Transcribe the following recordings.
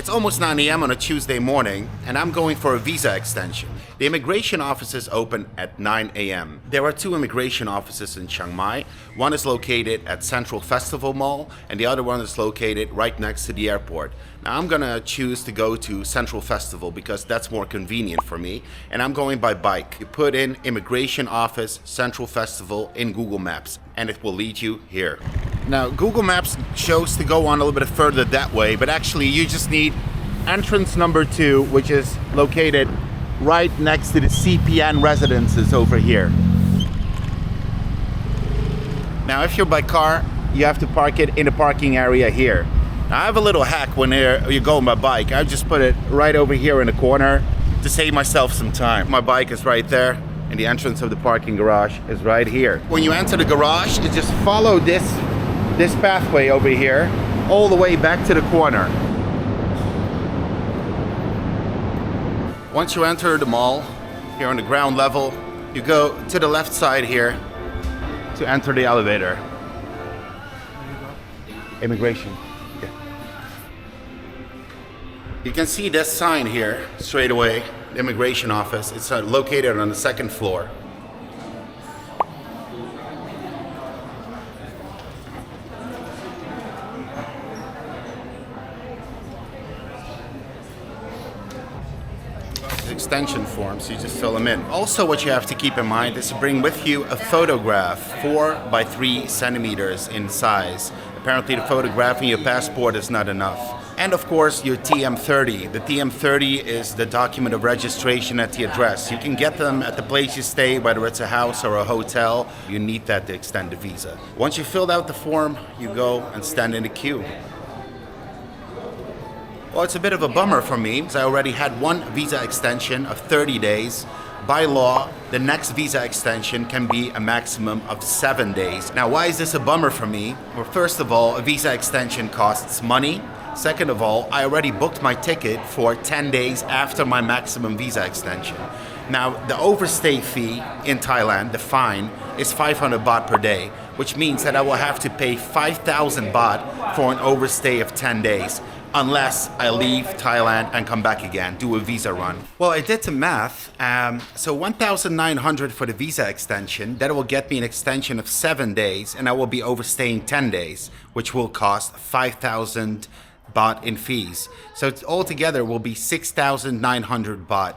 It's almost 9 a.m. on a Tuesday morning, and I'm going for a visa extension. The immigration offices open at 9 a.m. There are two immigration offices in Chiang Mai. One is located at Central Festival Mall, and the other one is located right next to the airport. Now I'm gonna choose to go to Central Festival because that's more convenient for me, and I'm going by bike. You put in Immigration Office Central Festival in Google Maps, and it will lead you here. Now Google Maps shows to go on a little bit further that way, but actually you just need entrance number 2, which is located right next to the CPN residences over here. Now if you're by car, you have to park it in the parking area here. Now I have a little hack when you're going by bike. I just put it right over here in the corner to save myself some time. My bike is right there, and the entrance of the parking garage is right here. When you enter the garage, you just follow this pathway over here all the way back to the corner. Once you enter the mall, here on the ground level, you go to the left side here to enter the elevator. Immigration. Yeah. You can see this sign here straight away, the immigration office. It's located on the 2nd floor. Extension forms, you just fill them in. Also, what you have to keep in mind is to bring with you a photograph 4 by 3 centimeters in size. Apparently the photograph in your passport is not enough. And of course your TM30. The TM30 is the document of registration at the address. You can get them at the place you stay, whether it's a house or a hotel. You need that to extend the visa. Once you filled out the form, you go and stand in the queue. Well, it's a bit of a bummer for me, because I already had one visa extension of 30 days. By law, the next visa extension can be a maximum of 7 days. Now, why is this a bummer for me? Well, first of all, a visa extension costs money. Second of all, I already booked my ticket for 10 days after my maximum visa extension. Now, the overstay fee in Thailand, the fine, is 500 baht per day, which means that I will have to pay 5,000 baht for an overstay of 10 days. Unless I leave Thailand and come back again, do a visa run. Well, I did the math. So 1,900 for the visa extension. That will get me an extension of 7 days, and I will be overstaying 10 days, which will cost 5,000 baht in fees. So altogether will be 6,900 baht.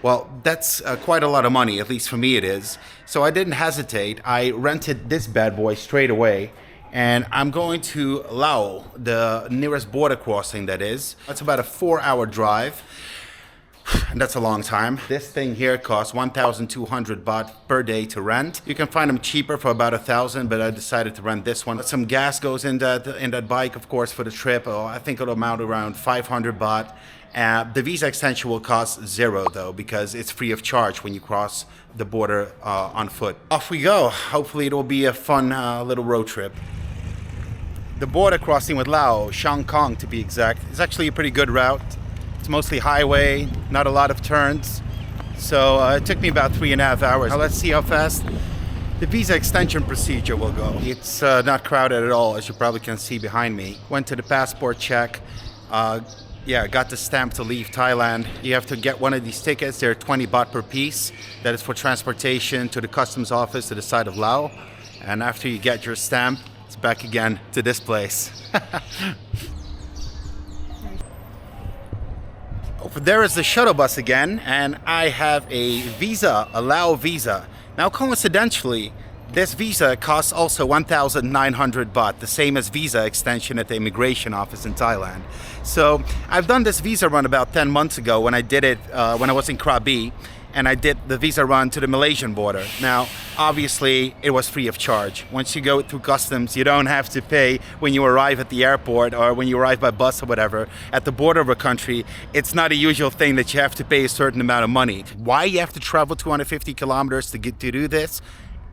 Well, that's quite a lot of money, at least for me it is. So I didn't hesitate. I rented this bad boy straight away. And I'm going to Laos, the nearest border crossing that is. It's about a 4-hour drive, and that's a long time. This thing here costs 1,200 baht per day to rent. You can find them cheaper for about 1,000, but I decided to rent this one. Some gas goes in that bike, of course, for the trip. I think it'll amount around 500 baht. The visa extension will cost 0 though, because it's free of charge when you cross the border on foot. Off we go. Hopefully it will be a fun little road trip. The border crossing with Laos, Chiang Mai to be exact, is actually a pretty good route. It's mostly highway, not a lot of turns. So it took me about 3.5 hours. Now let's see how fast the visa extension procedure will go. It's not crowded at all, as you probably can see behind me. Went to the passport check. Got the stamp to leave Thailand. You have to get one of these tickets. They're 20 baht per piece. That is for transportation to the customs office to the side of Laos. And after you get your stamp, it's back again to this place. Over there is the shuttle bus again, and I have a visa, a Laos visa. Now coincidentally, this visa costs also 1,900 baht, the same as visa extension at the immigration office in Thailand. So I've done this visa run about 10 months ago when I did it when I was in Krabi, and I did the visa run to the Malaysian border. Now, obviously, it was free of charge. Once you go through customs, you don't have to pay when you arrive at the airport or when you arrive by bus or whatever. At the border of a country, it's not a usual thing that you have to pay a certain amount of money. Why you have to travel 250 kilometers to do this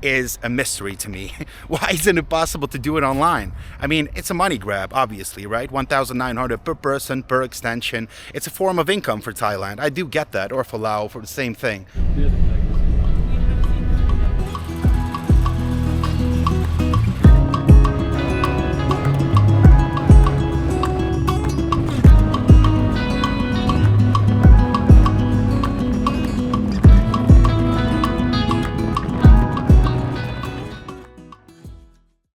is a mystery to me. Why isn't it possible to do it online? I mean, it's a money grab, obviously, right? 1,900 per person, per extension. It's a form of income for Thailand. I do get that, or for Laos, for the same thing.